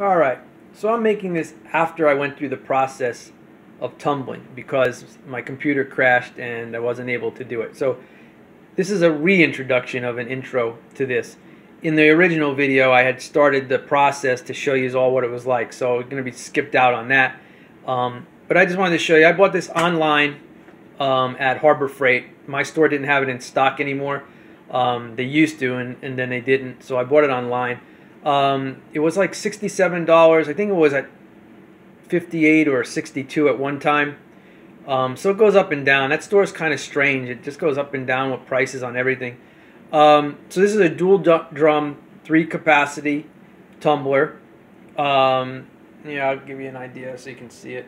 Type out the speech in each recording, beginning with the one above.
All right, so I'm making this after I went through the process of tumbling because my computer crashed and I wasn't able to do it. So this is a reintroduction of an intro to this. In the original video, I had started the process to show you all what it was like, so I'm going to be skipped out on that. But I just wanted to show you, I bought this online at Harbor Freight. My store didn't have it in stock anymore. They used to, and then they didn't, so I bought it online. It was like $67. I think it was at 58 or 62 at one time. So it goes up and down. That store is kind of strange. It just goes up and down with prices on everything. So this is a dual drum, 3 capacity tumbler. Yeah, I'll give you an idea so you can see it.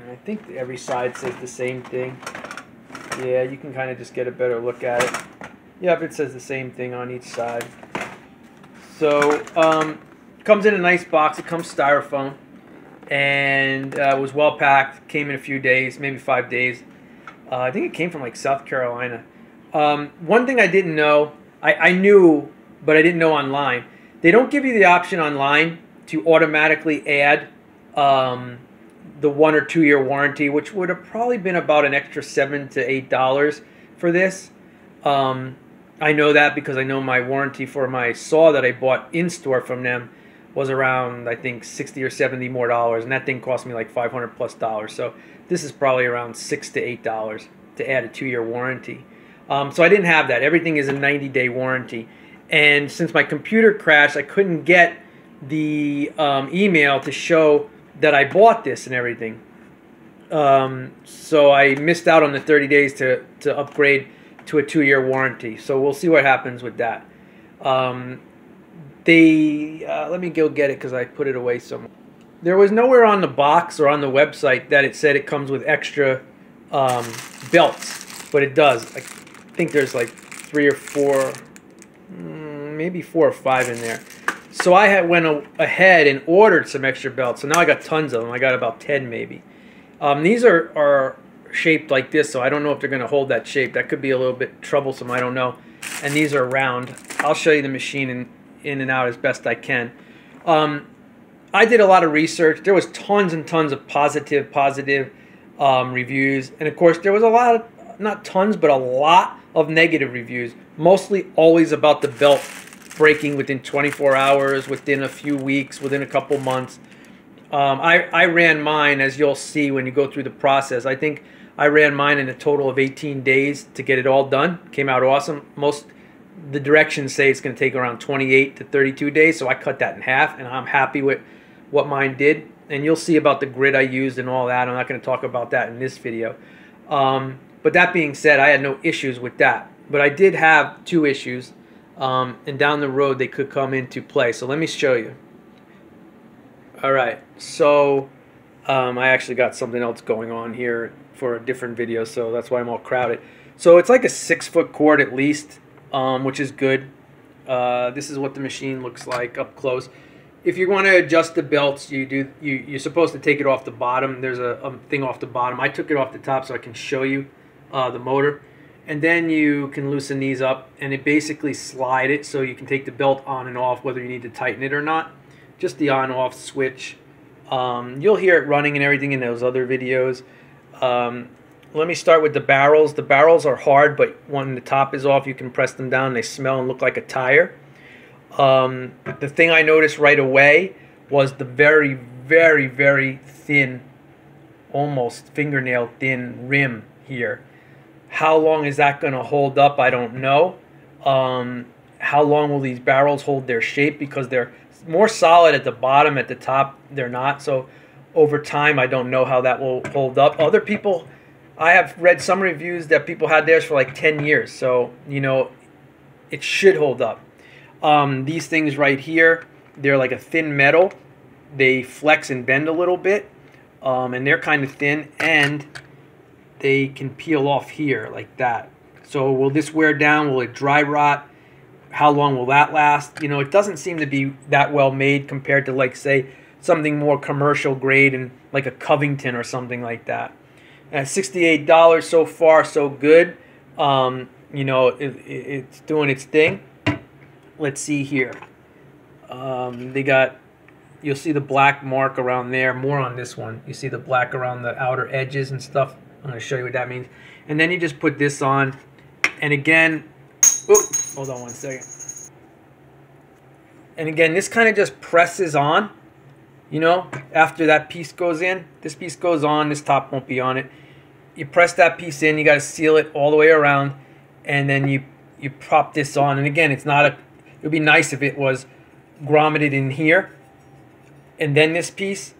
And I think every side says the same thing. Yeah, you can kind of just get a better look at it. Yep, it says the same thing on each side. So, comes in a nice box. It comes styrofoam, and it was well packed. Came in a few days, maybe 5 days. I think it came from like South Carolina. One thing I didn't know, I knew, but I didn't know online. They don't give you the option online to automatically add the 1 or 2 year warranty, which would have probably been about an extra $7 to $8 for this. I know that because I know my warranty for my saw that I bought in store from them was around, I think, $60 or $70 more, and that thing cost me like $500 plus. So this is probably around $6 to $8 to add a 2 year warranty. So I didn't have that. Everything is a 90-day warranty, and since my computer crashed, I couldn't get the email to show that I bought this and everything. So I missed out on the 30 days to upgrade to a 2 year warranty. So we'll see what happens with that. Let me go get it because I put it away somewhere. There was nowhere on the box or on the website that it said it comes with extra belts, but it does. I think there's like 3 or 4, maybe 4 or 5 in there. So I went ahead and ordered some extra belts. So now I got tons of them. I got about 10 maybe. These are shaped like this, so I don't know if they're going to hold that shape. That could be a little bit troublesome. I don't know. And these are round. I'll show you the machine in and out as best I can. I did a lot of research. There was tons and tons of positive reviews. And of course, there was a lot of, not tons, but a lot of negative reviews. Mostly always about the belt breaking within 24 hours, within a few weeks, within a couple months. I ran mine, as you'll see when you go through the process. I think I ran mine in a total of 18 days to get it all done. Came out awesome. The directions say it's going to take around 28 to 32 days, so I cut that in half, and I'm happy with what mine did. And you'll see about the grid I used and all that. I'm not going to talk about that in this video. But that being said, I had no issues with that. But I did have 2 issues, and down the road they could come into play. So let me show you. Alright, so I actually got something else going on here for a different video, so that's why I'm all crowded. So it's like a 6-foot cord at least, which is good. This is what the machine looks like up close. If you want to adjust the belts, you're supposed to take it off the bottom. There's a thing off the bottom. I took it off the top so I can show you the motor. And then you can loosen these up, and it basically slide it so you can take the belt on and off whether you need to tighten it or not. Just the on-off switch. You'll hear it running and everything in those other videos. Let me start with the barrels. The barrels are hard, but when the top is off, you can press them down. They smell and look like a tire. The thing I noticed right away was the very, very, very thin, almost fingernail thin rim here. How long is that going to hold up? I don't know. How long will these barrels hold their shape? Because they're more solid at the bottom. At the top, they're not. So over time, I don't know how that will hold up. Other people, I have read some reviews that people had theirs for like 10 years. So, you know, it should hold up. These things right here, they're like a thin metal. They flex and bend a little bit. And they're kind of thin. And they can peel off here like that. So will this wear down? Will it dry rot? How long will that last? You know, it doesn't seem to be that well made compared to, like, say, something more commercial grade and like a Covington or something like that. At $68 so far, so good. you know, it's doing its thing. Let's see here. They got, you'll see the black mark around there. More on this one. You see the black around the outer edges and stuff. I'm going to show you what that means. And then you just put this on. And again, hold on one second. And again, this kind of just presses on. You know, after that piece goes in, this piece goes on, this top won't be on it. You press that piece in, you got to seal it all the way around, and then you prop this on. And again, it's not a, it would be nice if it was grommeted in here, and then this piece,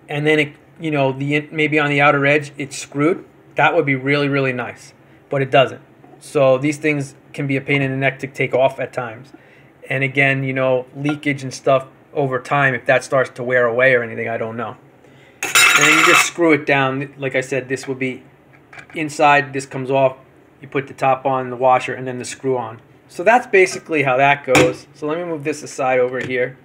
and then it, you know, maybe on the outer edge it's screwed. That would be really, really nice, but it doesn't. So these things can be a pain in the neck to take off at times. And again, you know, leakage and stuff over time, if that starts to wear away or anything, I don't know. And then you just screw it down. Like I said, this would be inside, this comes off, you put the top on, the washer, and then the screw on. So that's basically how that goes. So let me move this aside over here.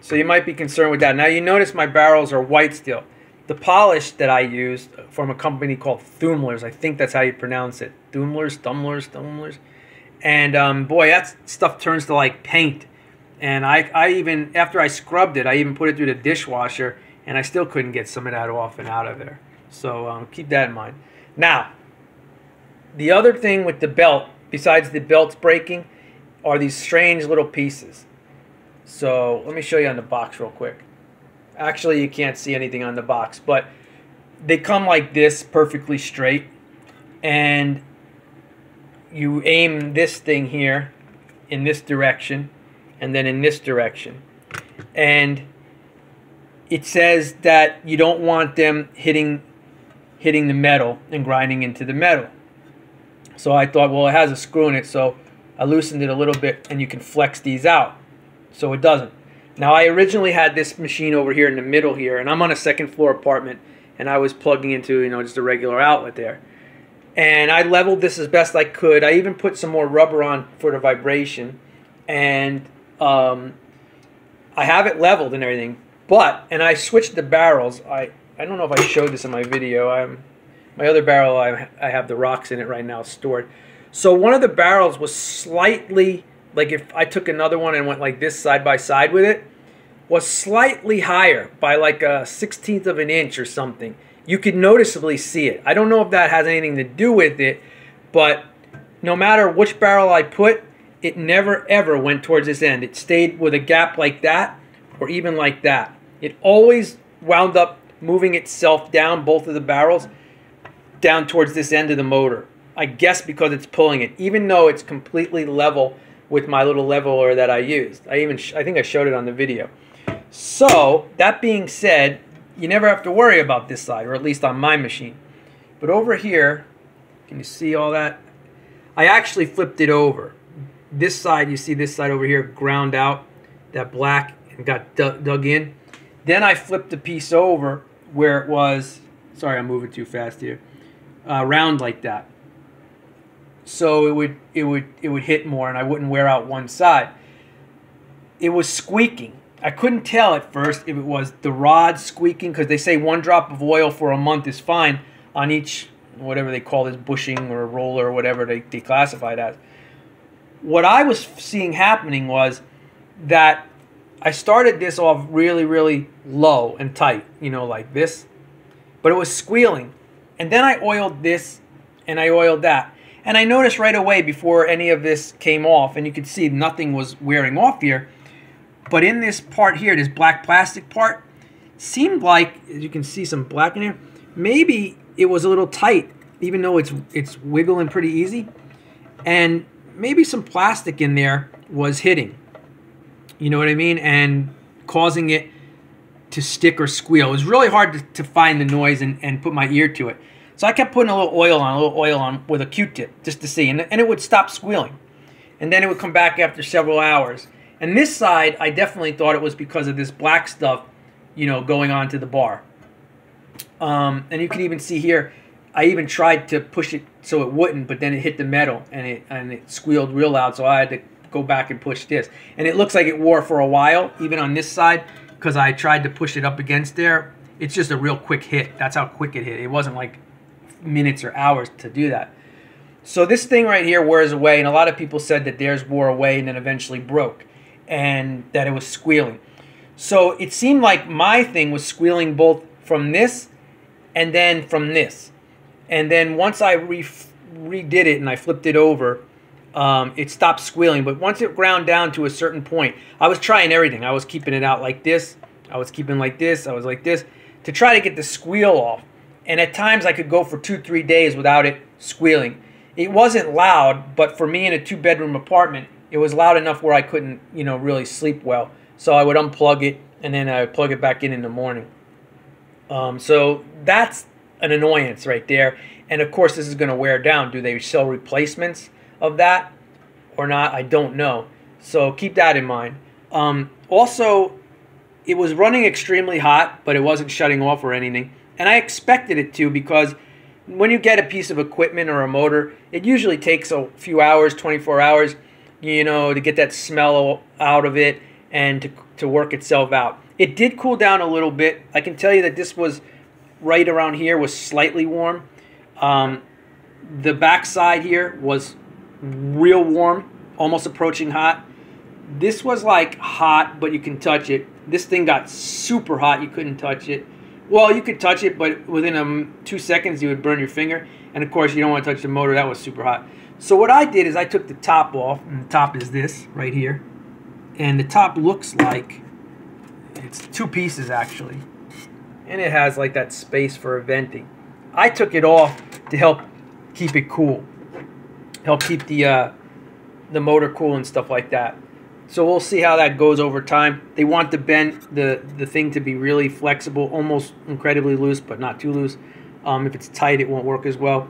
So you might be concerned with that. Now you notice my barrels are white still. The polish that I used from a company called Tumblers, I think that's how you pronounce it. Tumblers. And boy, that stuff turns to like paint. And I even, after I scrubbed it, I even put it through the dishwasher, and I still couldn't get some of that off and out of there. So keep that in mind. Now, the other thing with the belt, besides the belts breaking, are these strange little pieces. So let me show you on the box real quick. Actually, you can't see anything on the box, but they come like this, perfectly straight. And you aim this thing here in this direction, and then in this direction, and it says that you don't want them hitting the metal and grinding into the metal. So I thought, well, it has a screw in it, so I loosened it a little bit, and you can flex these out, so it doesn't. Now I originally had this machine over here in the middle here, and I'm on a second floor apartment, and I was plugging into, you know, just a regular outlet there, and I leveled this as best I could. I even put some more rubber on for the vibration, and I have it leveled and everything, and I switched the barrels. I don't know if I showed this in my video. My other barrel, I have the rocks in it right now stored. So one of the barrels was slightly, like if I took another one and went like this side by side with it, was slightly higher by like a 1/16 of an inch or something. You could noticeably see it. I don't know if that has anything to do with it, but no matter which barrel I put, it never ever went towards this end. It stayed with a gap like that or even like that. It always wound up moving itself down, both of the barrels, down towards this end of the motor. I guess because it's pulling it, even though it's completely level with my little leveler that I used. I think I showed it on the video. So that being said, you never have to worry about this side, or at least on my machine. But over here, can you see all that? I actually flipped it over. This side, you see this side over here ground out, that black, and got dug in. Then I flipped the piece over where it was, sorry I'm moving too fast here, round like that. So it would hit more and I wouldn't wear out one side. It was squeaking. I couldn't tell at first if it was the rod squeaking, because they say 1 drop of oil for a month is fine on each, whatever they call this, bushing or roller or whatever they classify it as. What I was seeing happening was that I started this off really, really low and tight, you know, like this, but it was squealing. And then I oiled this and I oiled that. And I noticed right away before any of this came off, and you could see nothing was wearing off here, but in this part here, this black plastic part, seemed like, as you can see some black in here, maybe it was a little tight, even though it's wiggling pretty easy. And maybe some plastic in there was hitting, you know what I mean, and causing it to stick or squeal. It was really hard to find the noise and put my ear to it. So I kept putting a little oil on with a Q-tip just to see, and it would stop squealing. And then it would come back after several hours. And this side, I definitely thought it was because of this black stuff, you know, going onto the bar. And you can even see here, I even tried to push it so it wouldn't, but then it hit the metal and it squealed real loud, so I had to go back and push this. And it looks like it wore for a while, even on this side, because I tried to push it up against there. It's just a real quick hit. That's how quick it hit. It wasn't like minutes or hours to do that. So this thing right here wears away, and a lot of people said that theirs wore away and then eventually broke, and that it was squealing. So it seemed like my thing was squealing both from this and then from this. And then once I redid it and I flipped it over, it stopped squealing. But once it ground down to a certain point, I was trying everything. I was keeping it out like this. I was keeping like this. I was like this to try to get the squeal off. And at times I could go for 2-3 days without it squealing. It wasn't loud, but for me in a 2-bedroom apartment, it was loud enough where I couldn't, really sleep well. So I would unplug it and then I would plug it back in the morning. So that's an annoyance right there. And of course, this is going to wear down. Do they sell replacements of that or not? I don't know. So keep that in mind. Also, it was running extremely hot, but it wasn't shutting off or anything. And I expected it to, because when you get a piece of equipment or a motor, it usually takes a few hours, 24 hours, to get that smell out of it and to work itself out. It did cool down a little bit. I can tell you that this was right around here was slightly warm. The back side here was real warm, almost approaching hot. This was like hot, but you can touch it. This thing got super hot. You couldn't touch it. Well, you could touch it, but within 2 seconds you would burn your finger. And of course, you don't want to touch the motor. That was super hot. So what I did is I took the top off, and the top is this right here. And the top looks like it's 2 pieces actually. And it has like that space for venting. I took it off to help keep it cool. Help keep the motor cool and stuff like that. So we'll see how that goes over time. They want the thing to be really flexible, almost incredibly loose, but not too loose. If it's tight, it won't work as well.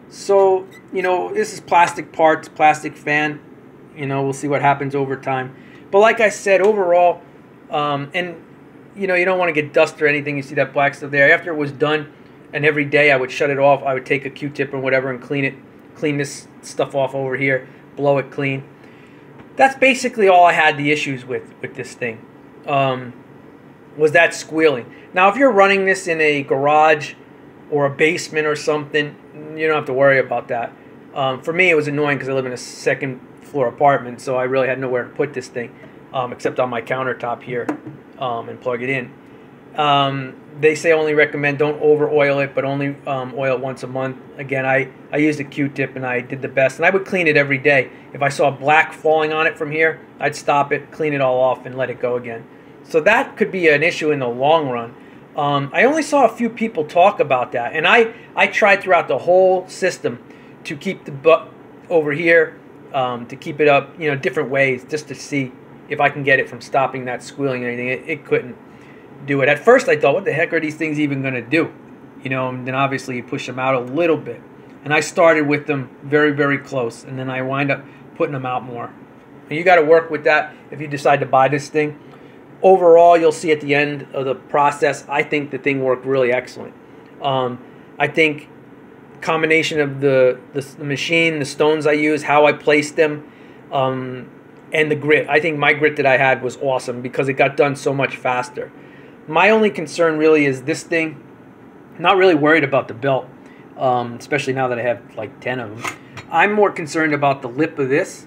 So, this is plastic parts, plastic fan. We'll see what happens over time. But like I said, overall, and you don't want to get dust or anything. You see that black stuff there. After it was done, and every day I would shut it off, I would take a Q-tip or whatever and clean this stuff off over here, blow it clean. That's basically all I had the issues with this thing, was that squealing. Now, if you're running this in a garage or a basement or something, you don't have to worry about that. For me, it was annoying because I live in a 2nd floor apartment, so I really had nowhere to put this thing except on my countertop here and plug it in. They say only recommend don't over oil it, but only oil it once a month. Again, I used a Q-tip and I did the best, and I would clean it every day. If I saw black falling on it from here, I'd stop it, clean it all off, and let it go again. So that could be an issue in the long run. I only saw a few people talk about that, and I tried throughout the whole system to keep the butt over here, to keep it up, different ways, just to see if I can get it from stopping that squealing or anything. It couldn't do it. At first I thought, what the heck are these things even going to do? And then obviously you push them out a little bit. And I started with them very, very close, and then I wind up putting them out more. And you got to work with that if you decide to buy this thing. Overall, you'll see at the end of the process, I think the thing worked really excellent. I think combination of the machine, the stones I use, how I placed them, and the grit. I think my grit that I had was awesome because it got done so much faster. My only concern really is this thing. Not really worried about the belt, especially now that I have like 10 of them. I'm more concerned about the lip of this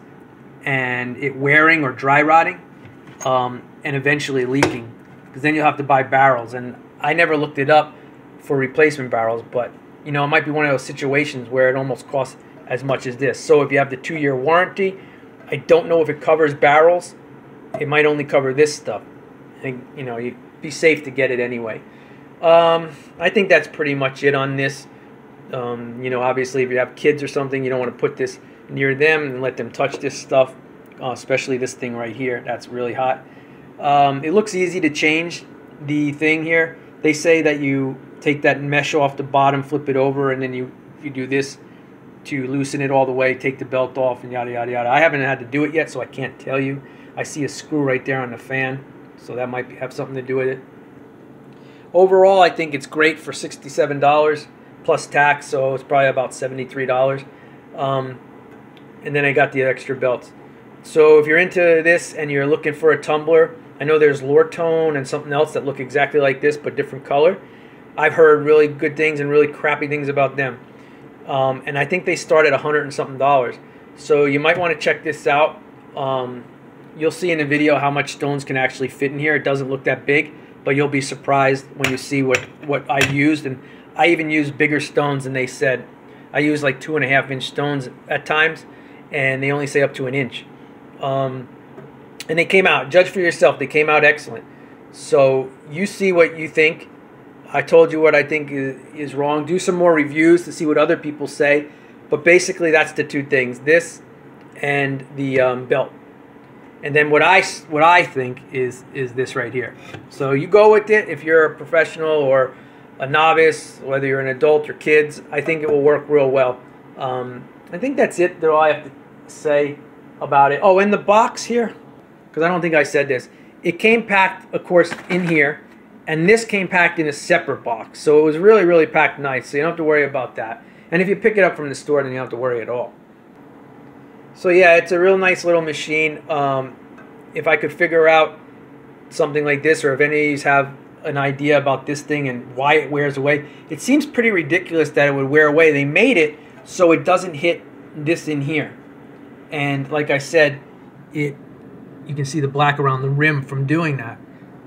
and it wearing or dry rotting, and eventually leaking, because then you'll have to buy barrels. And I never looked it up for replacement barrels, but it might be one of those situations where it almost costs as much as this. So if you have the 2-year warranty, I don't know if it covers barrels. It might only cover this stuff. I think, you'd be safe to get it anyway. I think that's pretty much it on this. Obviously if you have kids or something, you don't want to put this near them and let them touch this stuff, especially this thing right here. That's really hot. It looks easy to change the thing here. They say that you take that mesh off the bottom, flip it over, and then you do this to loosen it all the way, take the belt off, and yada, yada, yada. I haven't had to do it yet, so I can't tell you. I see a screw right there on the fan, so that might have something to do with it. Overall, I think it's great for $67 plus tax, so it's probably about $73. And then I got the extra belts. So if you're into this and you're looking for a tumbler, I know there's Lortone and something else that look exactly like this but different color. I've heard really good things and really crappy things about them. and I think they start at $100 and something. So you might want to check this out. You'll see in the video how much stones can actually fit in here. It doesn't look that big, but you'll be surprised when you see what I used. And I even used bigger stones than they said. I use like 2.5-inch stones at times, and they only say up to an inch. And they came out, judge for yourself, they came out excellent. So you see what you think. I told you what I think is wrong. Do some more reviews to see what other people say. But basically that's the two things, this and the belt. And then what I think is this right here. So you go with it if you're a professional or a novice, whether you're an adult or kids. I think it will work real well. I think that's it. That's all I have to say about it. Oh, in the box here, because I don't think I said this, it came packed, of course, in here, and this came packed in a separate box. So it was really, really packed nice, so you don't have to worry about that. And if you pick it up from the store, then you don't have to worry at all. So yeah, it's a real nice little machine. If I could figure out something like this, or if any of you have an idea about this thing and why it wears away, it seems pretty ridiculous that it would wear away. They made it so it doesn't hit this in here. And like I said, you can see the black around the rim from doing that.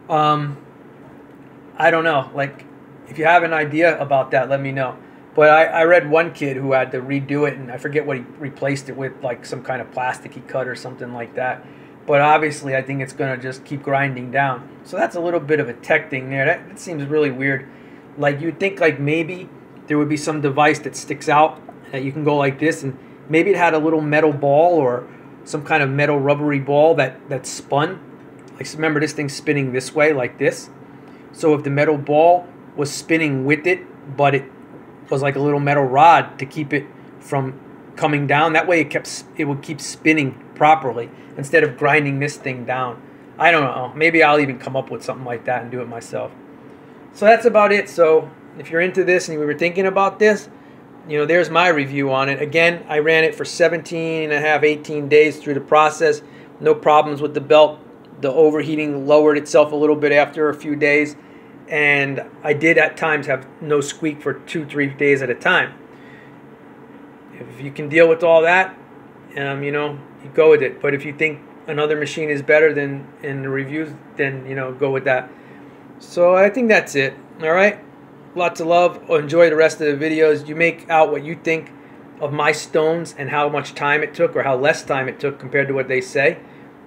I don't know. Like, if you have an idea about that, let me know. But I read one kid who had to redo it, and I forget what he replaced it with, like some kind of plastic he cut or something like that. But obviously, I think it's going to just keep grinding down. So that's a little bit of a tech thing there. That seems really weird. Like, you'd think like maybe there would be some device that sticks out that you can go like this, and maybe it had a little metal ball or some kind of metal rubbery ball that spun. Like, remember, this thing's spinning this way like this. So if the metal ball was spinning with it, but it was like a little metal rod to keep it from coming down, that way it would keep spinning properly instead of grinding this thing down. I don't know. Maybe I'll even come up with something like that and do it myself. So that's about it. So if you're into this and you were thinking about this, you know, there's my review on it. Again, I ran it for 17 and a half, 18 days through the process. No problems with the belt. The overheating lowered itself a little bit after a few days. And I did at times have no squeak for 2-3 days at a time. If you can deal with all that, you know, you go with it. But if you think another machine is better than in the reviews, then, you know, go with that. So I think that's it. All right. Lots of love. Enjoy the rest of the videos. You make out what you think of my stones and how much time it took or how less time it took compared to what they say.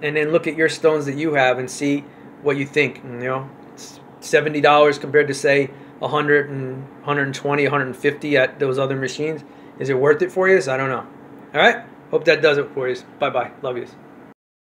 And then look at your stones that you have and see what you think. You know, it's $70 compared to, say, $100 and $120, $150 at those other machines. Is it worth it for you? I don't know. All right. Hope that does it for you. Bye-bye. Love you.